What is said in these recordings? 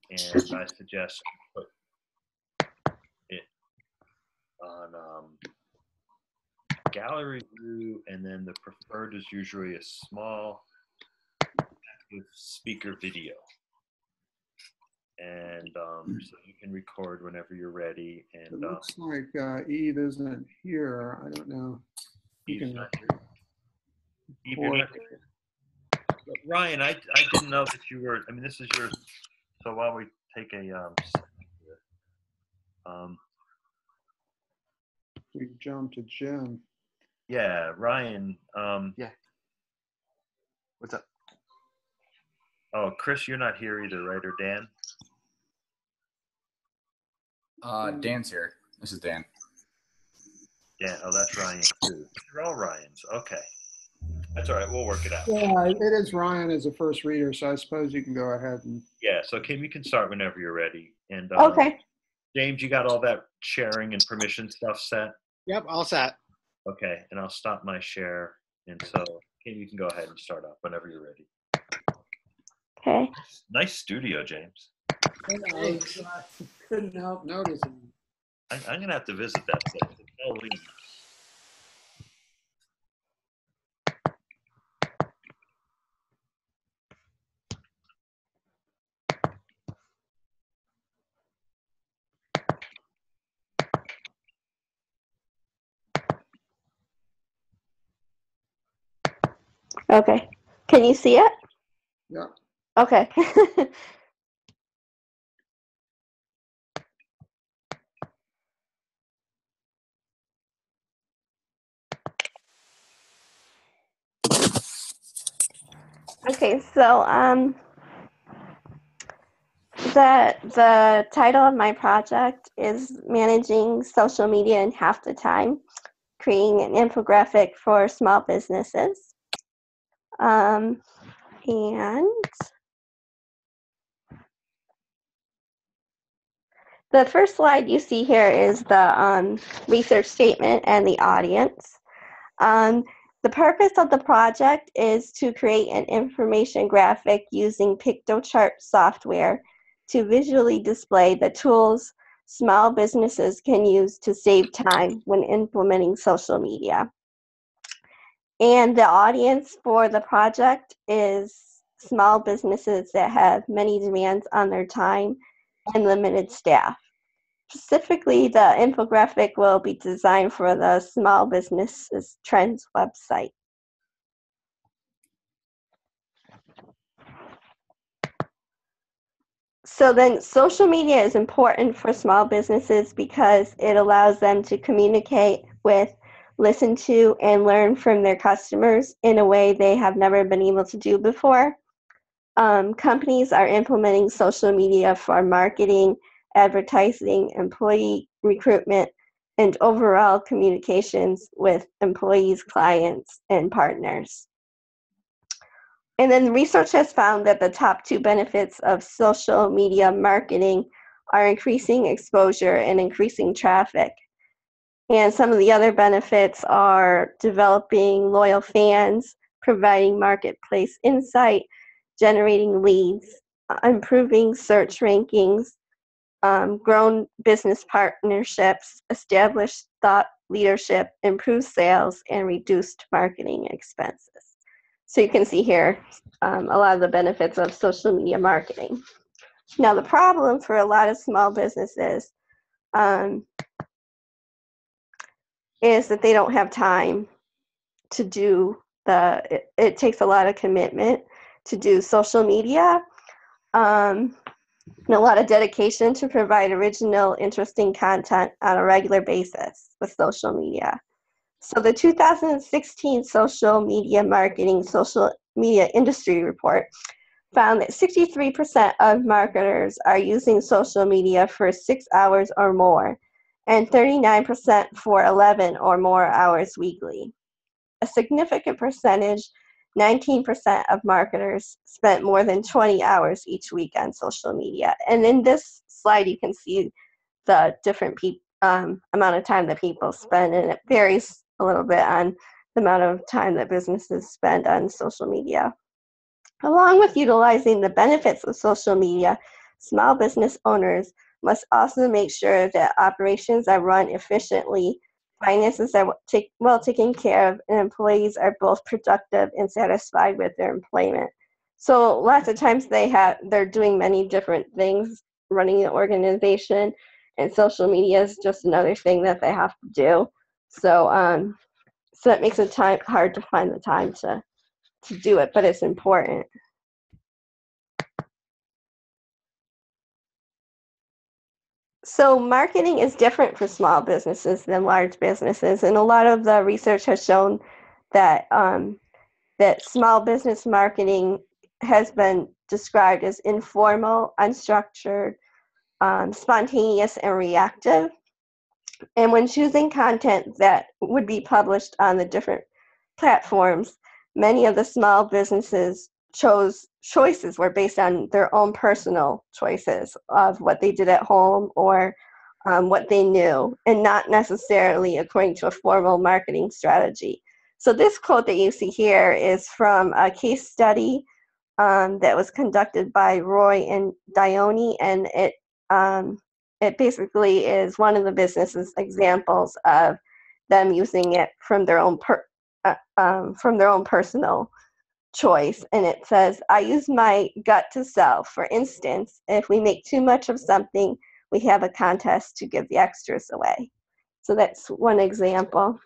and I suggest put it on gallery view, and then the preferred is usually a small active speaker video. And so you can record whenever you're ready. And it looks like Eve isn't here. I don't know. Eve's not here. Eve, you're not here. But Ryan, I didn't know that you were. I mean, this is your. So while we take a we jump to Jim. Yeah, Ryan. Yeah. What's up? Oh, Chris, you're not here either, right? Or Dan? Dan's here. This is Dan. Yeah. Oh, that's Ryan too. They're all Ryans. Okay. That's all right. We'll work it out. Yeah, it is Ryan as a first reader, so I suppose you can go ahead and. Yeah. So Kim, you can start whenever you're ready. And Okay. James, you got all that sharing and permission stuff set? Yep, all set. Okay. And I'll stop my share. And so Kim, you can go ahead and start up whenever you're ready. Okay. Nice studio, James. I couldn't help noticing. I'm going to have to visit that place. It's Halloween. Okay. Can you see it? Yeah. Okay. Okay, so the title of my project is Managing Social Media in Half the Time, creating an infographic for small businesses. And the first slide you see here is the research statement and the audience. The purpose of the project is to create an information graphic using PictoChart software to visually display the tools small businesses can use to save time when implementing social media. And the audience for the project is small businesses that have many demands on their time and limited staff. Specifically, the infographic will be designed for the Small Businesses Trends website. So then social media is important for small businesses because it allows them to communicate with, listen to, and learn from their customers in a way they have never been able to do before. Companies are implementing social media for marketing, advertising, employee recruitment, and overall communications with employees, clients, and partners. And then research has found that the top 2 benefits of social media marketing are increasing exposure and increasing traffic. And some of the other benefits are developing loyal fans, providing marketplace insight, generating leads, improving search rankings, grown business partnerships, established thought leadership, improved sales, and reduced marketing expenses. So you can see here a lot of the benefits of social media marketing. Now the problem for a lot of small businesses is that they don't have time to do it takes a lot of commitment to do social media. And a lot of dedication to provide original, interesting content on a regular basis with social media. So the 2016 Social Media Marketing Social Media Industry Report found that 63% of marketers are using social media for 6 hours or more, and 39% for 11 or more hours weekly. A significant percentage, 19% of marketers spent more than 20 hours each week on social media. And in this slide, you can see the different amount of time that people spend, and it varies a little bit on the amount of time that businesses spend on social media. Along with utilizing the benefits of social media, small business owners must also make sure that operations are run efficiently, finances are well taken care of, and employees are both productive and satisfied with their employment. So lots of times they're doing many different things running the organization, and social media is just another thing that they have to do. So so it makes it hard to find the time to do it, but it's important. So marketing is different for small businesses than large businesses, and a lot of the research has shown that that small business marketing has been described as informal, unstructured, spontaneous, and reactive. And when choosing content that would be published on the different platforms, many of the small businesses choices were based on their own personal choices of what they did at home or what they knew, and not necessarily according to a formal marketing strategy. So this quote that you see here is from a case study that was conducted by Roy and Dione, and it basically is one of the business's examples of them using it from their own personal choice. And it says, I use my gut to sell. For instance, if we make too much of something, we have a contest to give the extras away. So that's one example.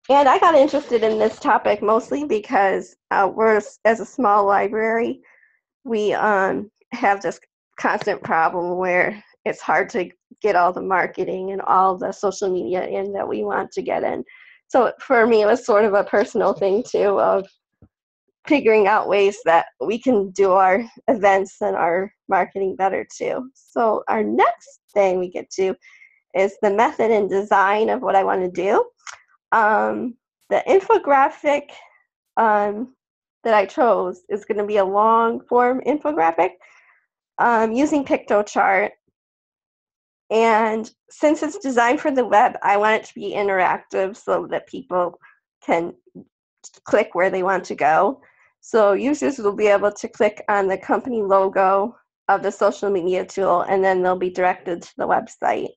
And I got interested in this topic mostly because as a small library, we have this constant problem where it's hard to get all the marketing and all the social media in that we want to get in. So for me, it was sort of a personal thing too, of figuring out ways that we can do our events and our marketing better too. So our next thing we get to is the method and design of what I want to do. The infographic that I chose is going to be a long form infographic using PictoChart. And since it's designed for the web, I want it to be interactive so that people can click where they want to go. So users will be able to click on the company logo of the social media tool, and then they'll be directed to the website.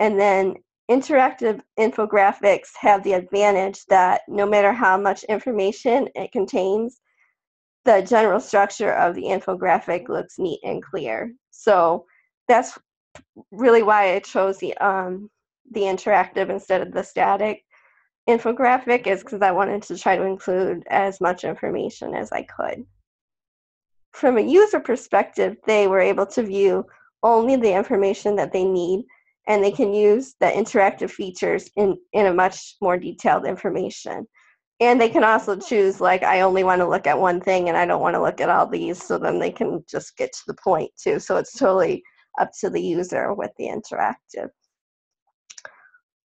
And then interactive infographics have the advantage that no matter how much information it contains, the general structure of the infographic looks neat and clear. So that's really why I chose the interactive instead of the static infographic, is because I wanted to try to include as much information as I could. From a user perspective, they were able to view only the information that they need, and they can use the interactive features in a much more detailed information. And they can also choose, like, I only want to look at one thing and I don't want to look at all these, so then they can just get to the point too. So it's totally up to the user with the interactive.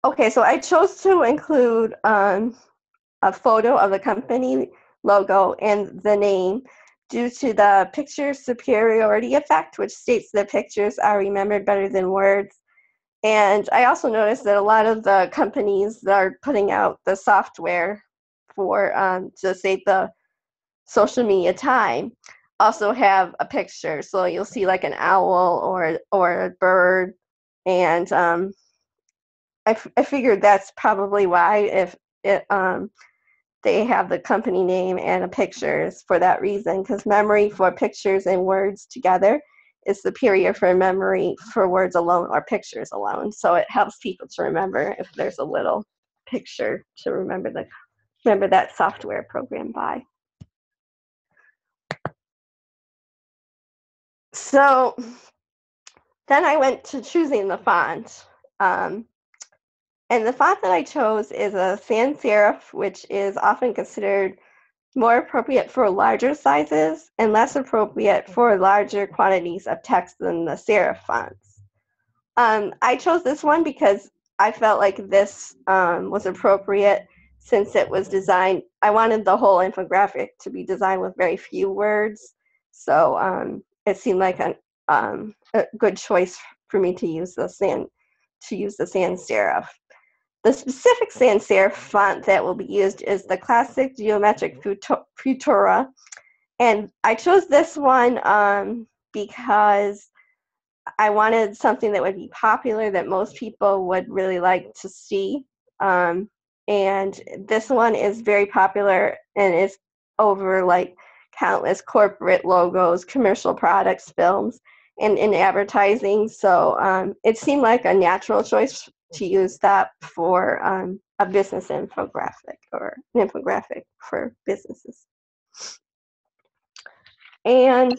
Okay, so I chose to include a photo of the company logo and the name due to the picture superiority effect, which states that pictures are remembered better than words. And I also noticed that a lot of the companies that are putting out the software for to save the social media time also have a picture. So you'll see like an owl or a bird, and I figured that's probably why, if it they have the company name and a pictures for that reason, because memory for pictures and words together is superior for memory for words alone or pictures alone. So it helps people to remember if there's a little picture to remember that software program by. So then I went to choosing the font. And the font that I chose is a sans serif, which is often considered more appropriate for larger sizes and less appropriate for larger quantities of text than the serif fonts. I chose this one because I felt like this was appropriate since it was designed. I wanted the whole infographic to be designed with very few words, so it seemed like a good choice for me to use the sans serif. The specific sans serif font that will be used is the classic geometric Futura, and I chose this one because I wanted something that would be popular that most people would really like to see. And this one is very popular and it's over like countless corporate logos, commercial products, films, and in advertising. So it seemed like a natural choice to use that for a business infographic or an infographic for businesses. And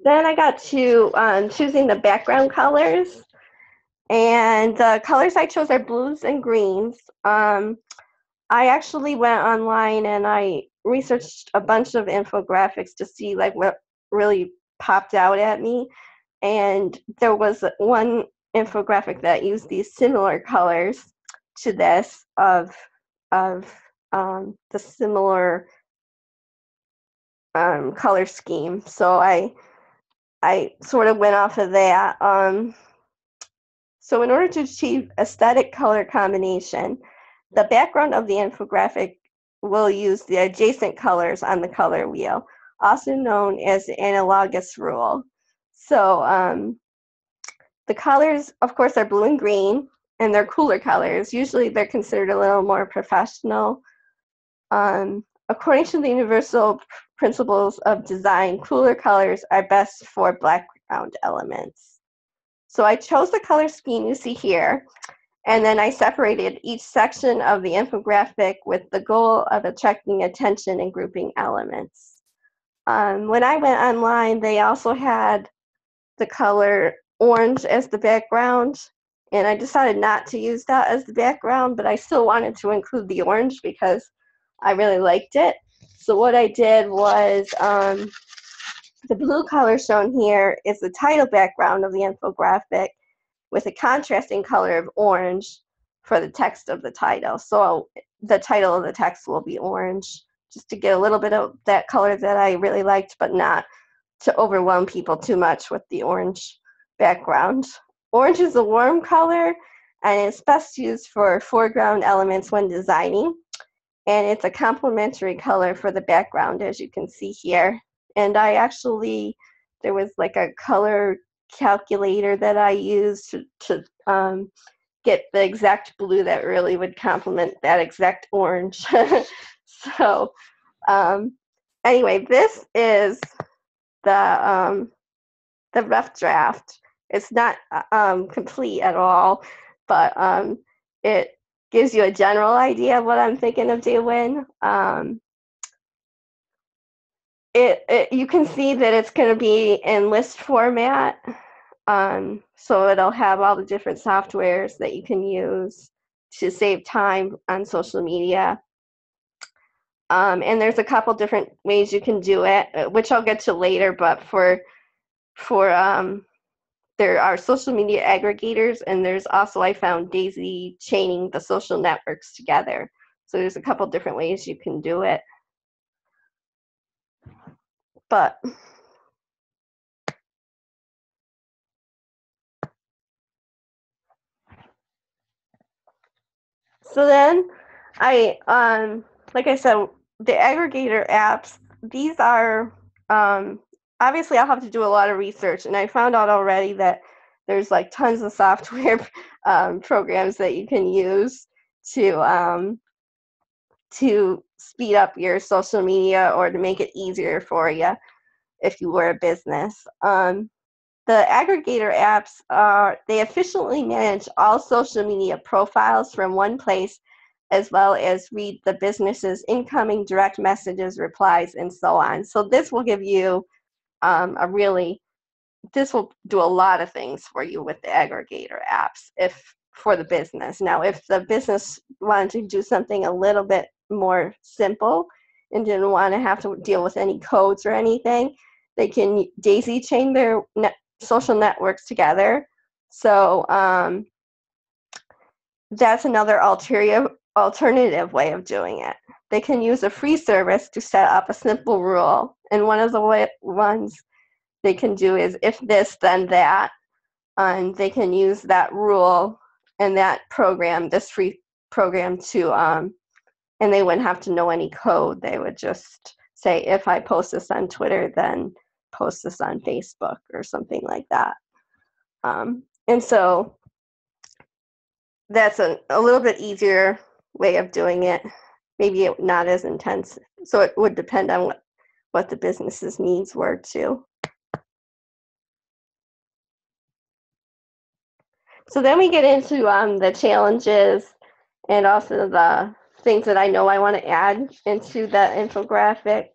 then I got to choosing the background colors. And the colors I chose are blues and greens. I actually went online and I researched a bunch of infographics to see like what really popped out at me. And there was one infographic that used these similar colors to this of the similar color scheme. So I sort of went off of that. So in order to achieve aesthetic color combination, the background of the infographic will use the adjacent colors on the color wheel, also known as the analogous rule. So the colors, of course, are blue and green, and they're cooler colors. Usually they're considered a little more professional. According to the universal principles of design, cooler colors are best for background elements. So I chose the color scheme you see here, and then I separated each section of the infographic with the goal of attracting attention and grouping elements. When I went online, they also had the color orange as the background, and I decided not to use that as the background, but I still wanted to include the orange because I really liked it. So what I did was the blue color shown here is the title background of the infographic with a contrasting color of orange for the text of the title. So the title of the text will be orange, just to get a little bit of that color that I really liked, but not to overwhelm people too much with the orange background. Orange is a warm color, and it's best used for foreground elements when designing. And it's a complementary color for the background, as you can see here. And I actually, there was like a color calculator that I used to get the exact blue that really would complement that exact orange. So anyway, this is the rough draft. It's not complete at all, but it gives you a general idea of what I'm thinking of doing. You can see that it's going to be in list format. So it'll have all the different softwares that you can use to save time on social media. And there's a couple different ways you can do it, which I'll get to later, but there are social media aggregators, and there's also, I found, daisy chaining the social networks together. So there's a couple different ways you can do it. But so then like I said, the aggregator apps, these are, obviously I'll have to do a lot of research, and I found out already that there's like tons of software programs that you can use to speed up your social media or to make it easier for you if you were a business. The aggregator apps they efficiently manage all social media profiles from one place, as well as read the business's incoming direct messages, replies, and so on. So this will give you this will do a lot of things for you with the aggregator apps for the business. Now, if the business wanted to do something a little bit more simple and didn't want to have to deal with any codes or anything, they can daisy chain their social networks together. So that's another alternative way of doing it. They can use a free service to set up a simple rule, and one of the ones they can do is if this, then that, and they can use that rule and that program, this free program, to and they wouldn't have to know any code. They would just say, if I post this on Twitter, then post this on Facebook or something like that. And so that's a little bit easier way of doing it. Maybe not as intense. So it would depend on what the business's needs were too. So then we get into the challenges and also the things that I know I want to add into the infographic.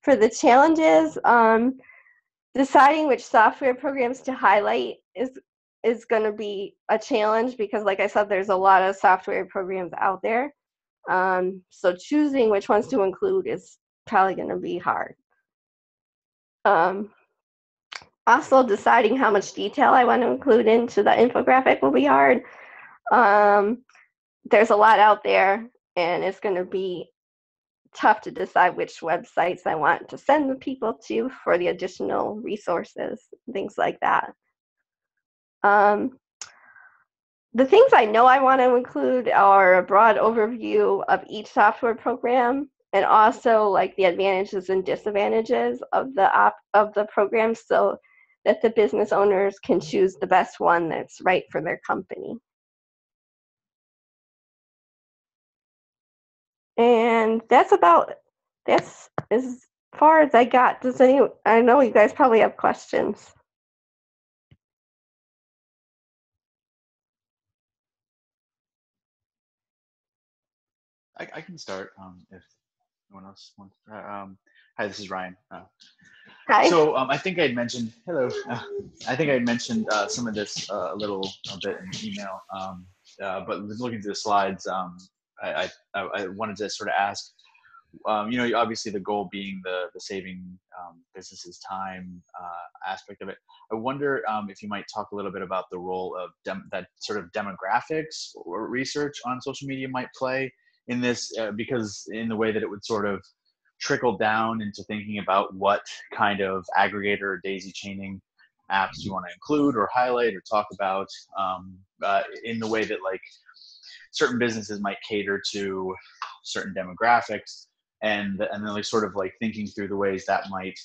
For the challenges, deciding which software programs to highlight is going to be a challenge because, like I said, there's a lot of software programs out there. So choosing which ones to include is probably going to be hard. Also, deciding how much detail I want to include into the infographic will be hard. There's a lot out there, and it's going to be tough to decide which websites I want to send the people to for the additional resources, things like that. The things I know I want to include are a broad overview of each software program and also like the advantages and disadvantages of the program so that the business owners can choose the best one that's right for their company. And that's as far as I got. I know you guys probably have questions. I can start if no one else wants to. Hi, this is Ryan. Hi. So I think I had mentioned, hello. I think I had mentioned some of this a bit in the email, but looking through the slides, I wanted to sort of ask, obviously the goal being the saving businesses time aspect of it. I wonder if you might talk a little bit about the role of that sort of demographics or research on social media might play in this, because in the way that it would sort of trickle down into thinking about what kind of aggregator or daisy chaining apps you want to include or highlight or talk about, in the way that like certain businesses might cater to certain demographics, and then like sort of like thinking through the ways that might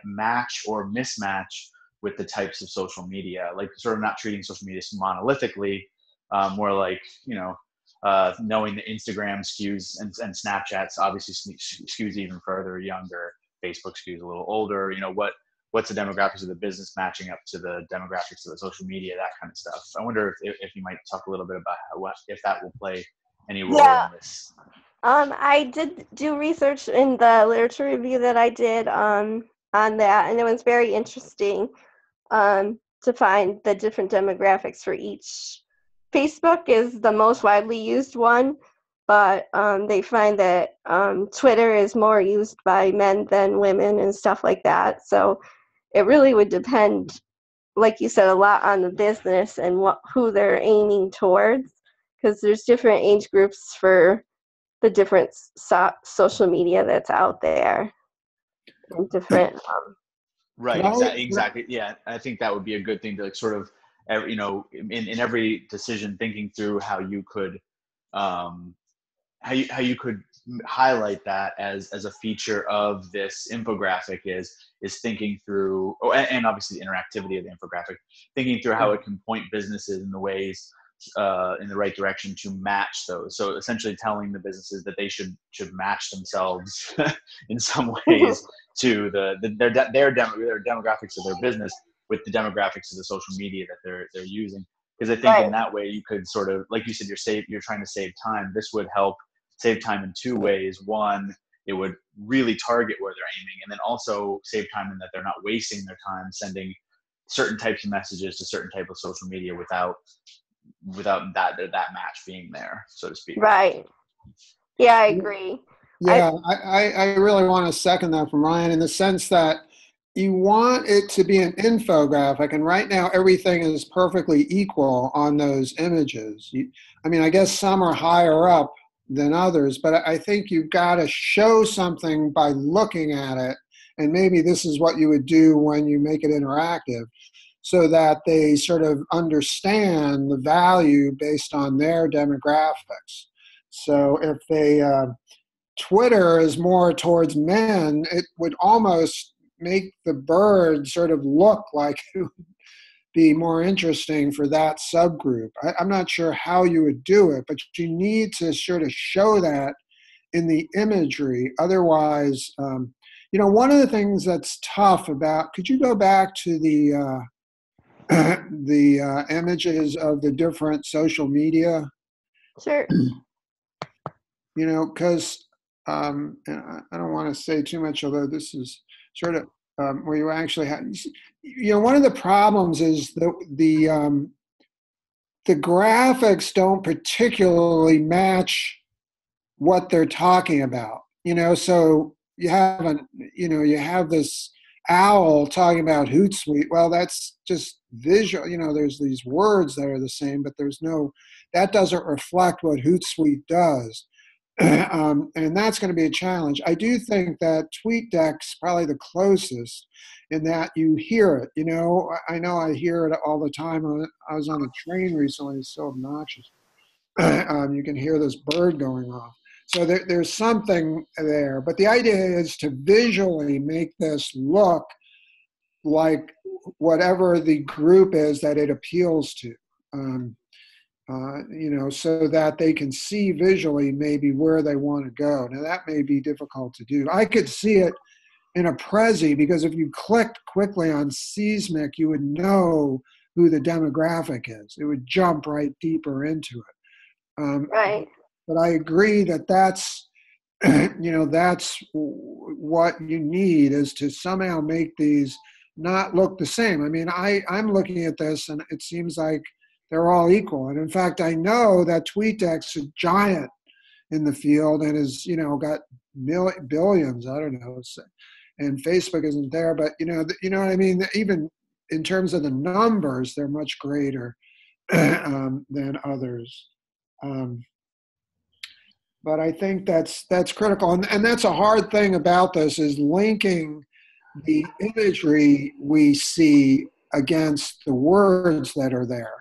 match or mismatch with the types of social media, like sort of not treating social media monolithically, more like, knowing that Instagram skews and Snapchat's obviously skews even further younger, Facebook skews a little older, what's the demographics of the business matching up to the demographics of the social media, that kind of stuff. I wonder if you might talk a little bit about if that will play any role in this. I did do research in the literature review that I did on that, and it was very interesting to find the different demographics for each. Facebook is the most widely used one, but they find that Twitter is more used by men than women and stuff like that. So it really would depend, like you said, a lot on the business and who they're aiming towards, because there's different age groups for the different social media that's out there and different right, exactly. Yeah, I think that would be a good thing to like sort of, in every decision, thinking through how you could how you could highlight that as a feature of this infographic is thinking through, and obviously the interactivity of the infographic, thinking through how it can point businesses in the ways in the right direction to match those. So essentially telling the businesses that they should match themselves in some ways to their demographics of their business with the demographics of the social media that they're using. Because I think in that way you could sort of, like you said, you're trying to save time. This would help save time in two ways. One, it would really target where they're aiming, and then also save time in that they're not wasting their time sending certain types of messages to certain type of social media without that match being there, so to speak. Right. Yeah, I agree. Yeah, I really want to second that from Ryan in the sense that you want it to be an infographic, and right now everything is perfectly equal on those images. I guess some are higher up than others, but I think you've got to show something by looking at it, and maybe this is what you would do when you make it interactive, so that they sort of understand the value based on their demographics. So if Twitter is more towards men, it would almost make the bird sort of look like it would be more interesting for that subgroup. I'm not sure how you would do it, but you need to sort of show that in the imagery. Otherwise, one of the things that's tough about, could you go back to the the images of the different social media? Sure. Because I don't want to say too much, although this is sort of where you actually have, one of the problems is the graphics don't particularly match what they're talking about. So you have this owl talking about Hootsuite. Well, that's just visual. There's these words that are the same, but that doesn't reflect what Hootsuite does. And that's going to be a challenge. I do think that TweetDeck's probably the closest in that you hear it. I know I hear it all the time. I was on a train recently. It's so obnoxious. You can hear this bird going off. So there's something there. But the idea is to visually make this look like whatever the group is that it appeals to. So that they can see visually maybe where they want to go. Now that may be difficult to do. I could see it in a Prezi because if you clicked quickly on Seismic, you would know who the demographic is. It would jump right deeper into it. Right. But I agree that that's what you need is to somehow make these not look the same. I mean, I'm looking at this and it seems like they're all equal. And in fact, I know that TweetDeck's a giant in the field and has, got billions, I don't know. And Facebook isn't there, but you know what I mean? Even in terms of the numbers, they're much greater than others. But I think that's critical. And that's a hard thing about this is linking the imagery we see against the words that are there.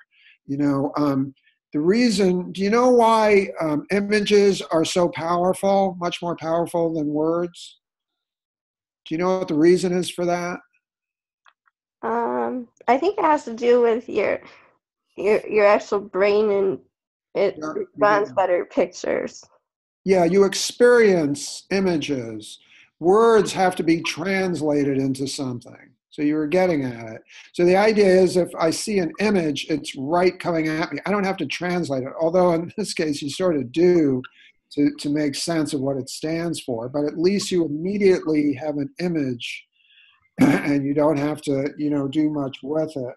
The reason, do you know why images are so powerful, much more powerful than words? Do you know what the reason is for that? I think it has to do with your actual brain, and it responds better pictures. Yeah, you experience images. Words have to be translated into something. So you were getting at it. So the idea is if I see an image, it's right coming at me. I don't have to translate it, although in this case you sort of do to make sense of what it stands for. But at least you immediately have an image and you don't have to, do much with it.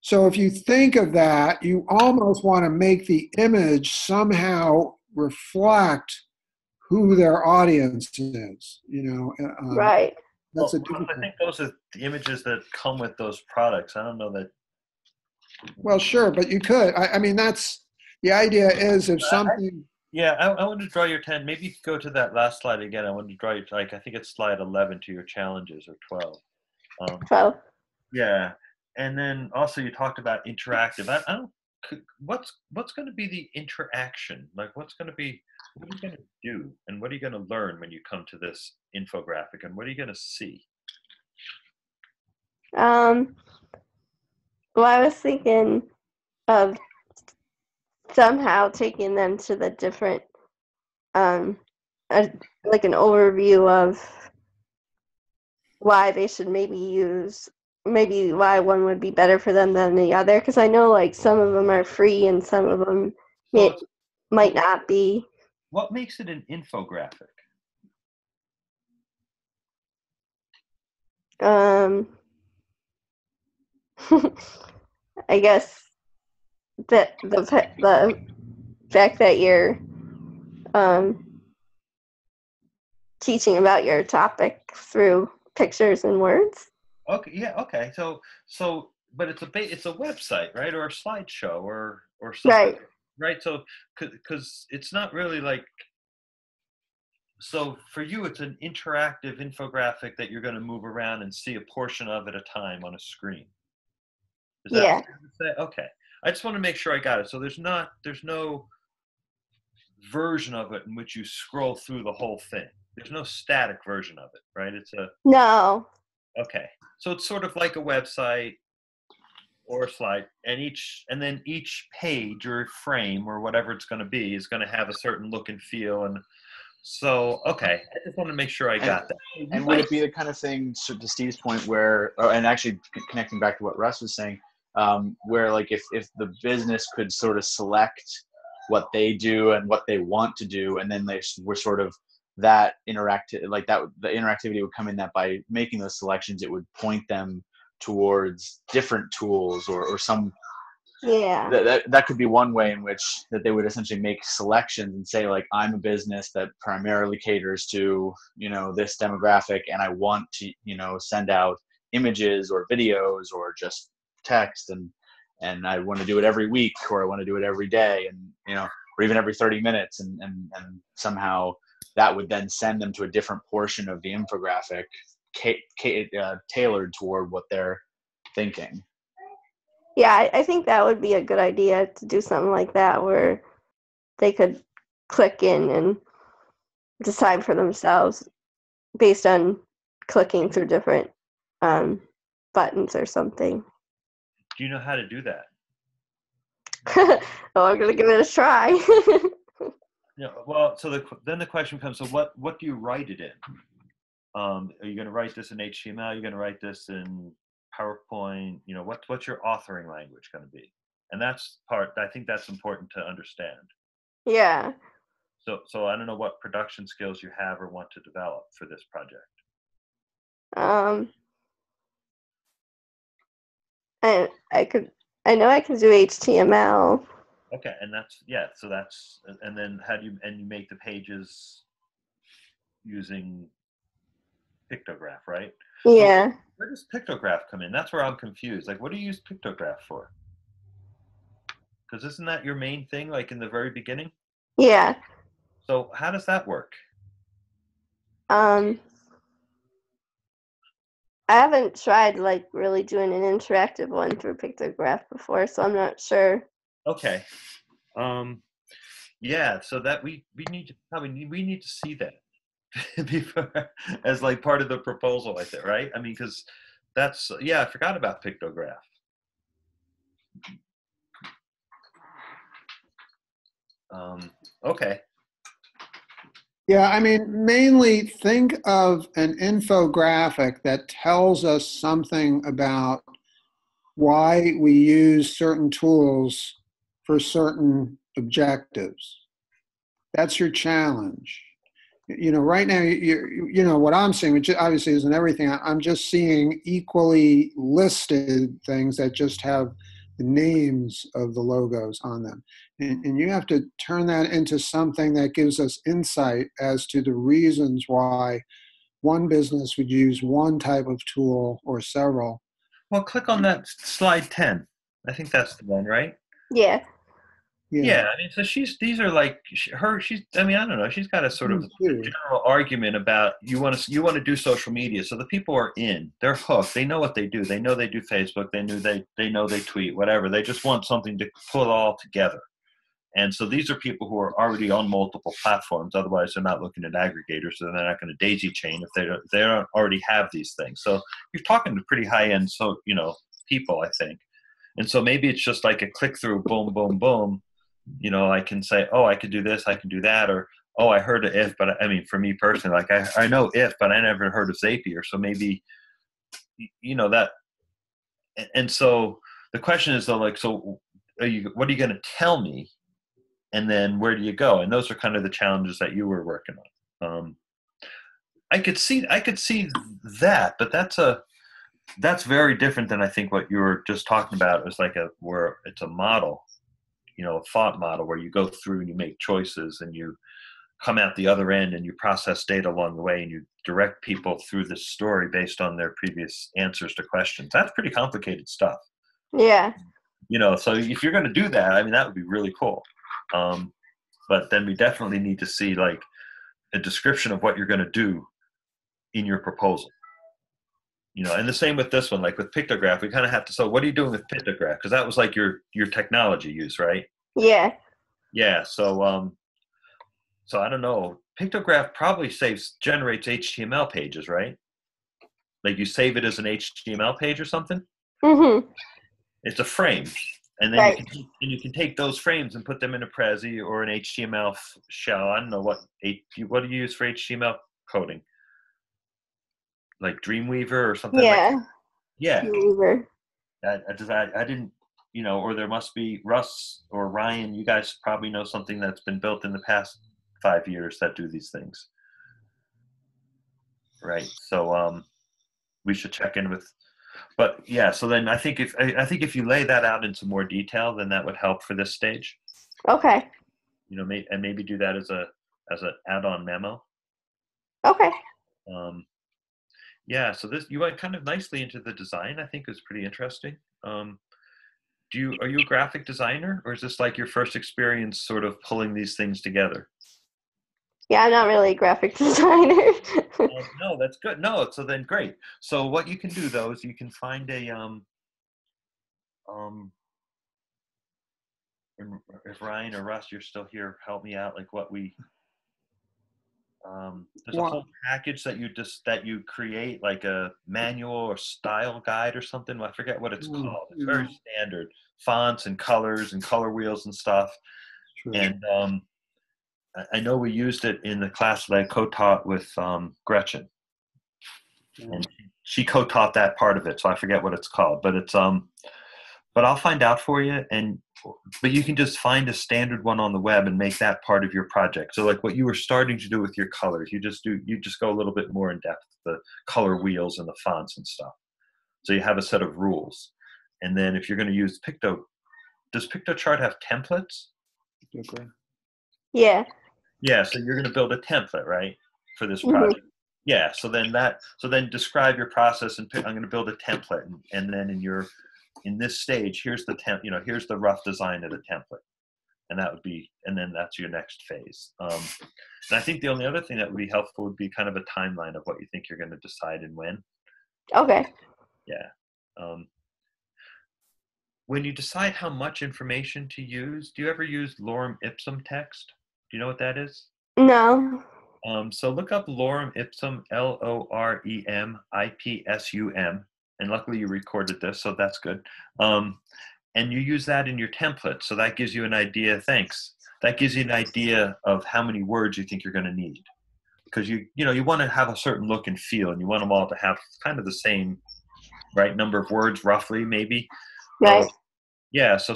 So if you think of that, you almost want to make the image somehow reflect who their audience is, Right. That's I think those are the images that come with those products. I don't know that. Well, sure, but you could. I mean, that's the idea is if something. I want to draw your attention. Maybe go to that last slide again. I want to draw you, I think it's slide 11 to your challenges, or 12. 12. Yeah. And then also you talked about interactive. What's going to be the interaction? Like what are you going to do? And what are you going to learn when you come to this infographic? And what are you going to see? Well, I was thinking of somehow taking them to the different, like an overview of why they should maybe why one would be better for them than the other, because I know like some of them are free and some of them might not be. What makes it an infographic? I guess that the fact that you're teaching about your topic through pictures and words. Okay. Yeah. Okay. So, but it's a website, right, or a slideshow, or something, Right? Right. So, because it's not really like. So for you, it's an interactive infographic that you're going to move around and see a portion of at a time on a screen. Is that what you're saying? Okay. I just want to make sure I got it. So there's no version of it in which you scroll through the whole thing. there's no static version of it, right? It's a, No. okay. So it's sort of like a website or a slide, and then each page or frame or whatever it's going to be is going to have a certain look and feel. And so, okay, I just want to make sure I got that. And would it be the kind of thing, so to Steve's point, where, and actually connecting back to what Russ was saying, where like if the business could sort of select what they do and what they want to do, and then they were sort of that interactive, like that, the interactivity would come in that by making those selections, it would point them towards different tools or some, Yeah. that could be one way in which that they would essentially make selections and say, like, I'm a business that primarily caters to, you know, this demographic, and I want to, you know, send out images or videos or just text, and I want to do it every week, or I want to do it every day, and, you know, or even every 30 minutes, and somehow that would then send them to a different portion of the infographic tailored toward what they're thinking. Yeah, I think that would be a good idea to do something like that where they could click in and decide for themselves based on clicking through different buttons or something. Do you know how to do that? Oh, I'm going to give it a try. Yeah. Well, so then the question comes: so what do you write it in? Are you going to write this in HTML? Are you going to write this in PowerPoint? You know, what's your authoring language going to be? And that's part, I think that's important to understand. Yeah. So I don't know what production skills you have or want to develop for this project. I know I can do HTML. Okay, and and then you make the pages using pictograph, right? Yeah. So where does pictograph come in? That's where I'm confused. Like, what do you use pictograph for? Because isn't that your main thing, like in the very beginning? Yeah. So how does that work? I haven't tried like really doing an interactive one through pictograph before, so I'm not sure. Okay. Yeah, so that we need to see that before, as like part of the proposal, I think, right? I mean, because that's, yeah, I forgot about pictograph. Okay. Yeah, I mean, mainly think of an infographic that tells us something about why we use certain tools for certain objectives. That's your challenge. You know, right now, you know, what I'm seeing, which obviously isn't everything, I'm just seeing equally listed things that just have the names of the logos on them. And you have to turn that into something that gives us insight as to the reasons why one business would use one type of tool or several. Well, click on that slide 10. I think that's the one, right? Yeah. Yeah, I mean, so these are like I mean, I don't know, she's got a sort of general argument about you want to do social media. So the people are they're hooked. They know what they do. They know they do Facebook. They know they tweet, whatever. They just want something to pull it all together. And so these are people who are already on multiple platforms. Otherwise, they're not looking at aggregators, so they're not going to daisy chain if they don't already have these things. So you're talking to pretty high end, people, I think. And so maybe it's just like a click through, boom, boom, boom. You know, I can say, oh, I could do this, I can do that, or, oh, I heard of if, but I mean, for me personally, like I know if, but I never heard of Zapier. So maybe, you know, that, and so the question is though, like, so what are you going to tell me? And then where do you go? And those are kind of the challenges that you were working on. I could see that, but that's very different than I think what you were just talking about. It was like where it's a model, you know, a thought model where you go through and you make choices and you come out the other end and you process data along the way and you direct people through this story based on their previous answers to questions. That's pretty complicated stuff. Yeah. You know, so if you're going to do that, I mean, that would be really cool. But then we definitely need to see like a description of what you're going to do in your proposal. You know, and the same with this one, like with pictograph, we kind of have to, so what are you doing with pictograph? Because that was like your technology use, right? Yeah. Yeah. So I don't know. Pictograph probably generates HTML pages, right? Like you save it as an HTML page or something. Mm-hmm. It's a frame, and then Right. you can take those frames and put them in a Prezi or an HTML shell. I don't know what do you use for HTML coding, like Dreamweaver or something like that. Yeah. Yeah, Weaver. I didn't, or there must be Russ or Ryan. You guys probably know something that's been built in the past 5 years that do these things, right? So we should check in with. But yeah, so then I think if you lay that out into more detail, then that would help for this stage. Okay. And maybe do that as an add-on memo. Okay. Yeah, so you went kind of nicely into the design. I think is pretty interesting. Are you a graphic designer, or is this like your first experience sort of pulling these things together? Yeah, I'm not really a graphic designer. No, that's good. No, so then great. So what you can do though is you can find a if Ryan or Russ, you're still here, help me out. Like there's a whole package that you create, like a manual or style guide or something. I forget what it's called. It's very standard, fonts and colors and color wheels and stuff. True. And I know we used it in the class that I co-taught with Gretchen, and she co-taught that part of it. So I forget what it's called, but it's but I'll find out for you. But you can just find a standard one on the web and make that part of your project. So like what you were starting to do with your colors, you just go a little bit more in depth, the color wheels and the fonts and stuff. So you have a set of rules. And then if you're going to use does PictoChart have templates? Okay. Yeah. Yeah, so you're going to build a template, right, for this Mm-hmm. project. Yeah, so then describe your process, and I'm going to build a template, and then in this stage, here's the here's the rough design of the template, and then that's your next phase. And I think the only other thing that would be helpful would be kind of a timeline of what you think you're going to decide and when. Okay. Yeah. When you decide how much information to use, do you ever use lorem ipsum text? Do you know what that is? No. So look up lorem ipsum, LOREM IPSUM, and luckily you recorded this, so that's good. And you use that in your template, so that gives you an idea. Thanks. That gives you an idea of how many words you think you're going to need, because you want to have a certain look and feel, and you want them all to have kind of the same right number of words, roughly, maybe. Right. Yeah. So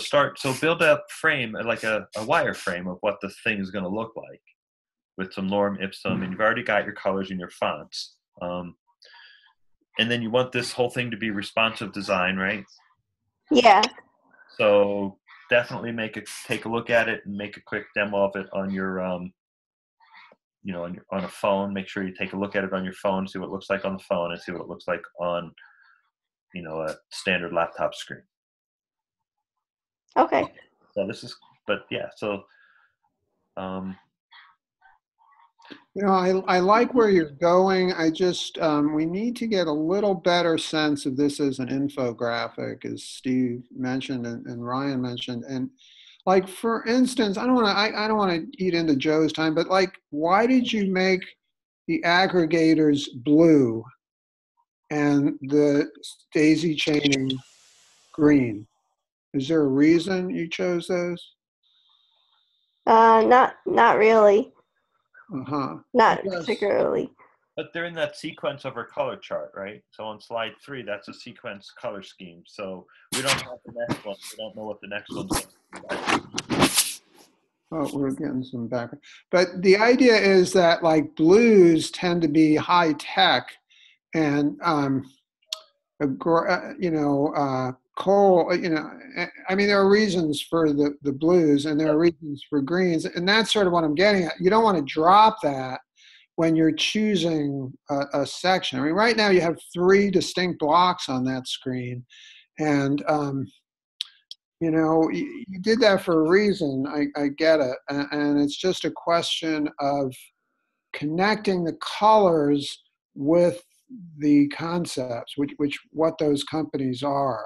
build a frame, like a wireframe of what the thing is going to look like, with some lorem ipsum, and you've already got your colors and your fonts. And then you want this whole thing to be responsive design, right? Yeah. So definitely take a look at it and make a quick demo of it on your, on a phone. Make sure you take a look at it on your phone, see what it looks like on the phone, and see what it looks like on, a standard laptop screen. Okay. So I like where you're going. I just, we need to get a little better sense of this as an infographic, as Steve mentioned and Ryan mentioned. And like, for instance, I don't want to eat into Joe's time, but like, why did you make the aggregators blue and the daisy chaining green? Is there a reason you chose those? Not really. Uh-huh. Not Because, particularly. but they're in that sequence of our color chart, right? So on slide 3, that's a sequence color scheme. So we don't have the next one. We don't know what the next one's going to be. oh, we're getting some background. But the idea is that like blues tend to be high tech, and coal. I mean, there are reasons for the blues, and there are reasons for greens, and that's sort of what I'm getting at. You don't want to drop that when you're choosing a section. I mean, right now you have 3 distinct blocks on that screen, and you did that for a reason. I get it, and it's just a question of connecting the colors with the concepts, which what those companies are.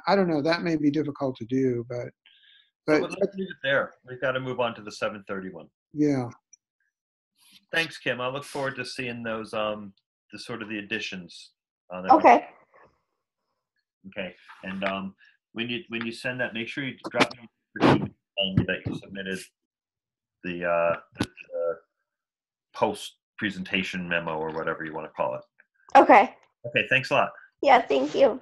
I don't know. That may be difficult to do, but let's leave it there. We've got to move on to the 731. Yeah. Thanks, Kim. I look forward to seeing those the sort of the additions. Okay. Okay. And when you send that, make sure you drop me that you submitted the post presentation memo or whatever you want to call it. Okay. Okay. Thanks a lot. Yeah, thank you.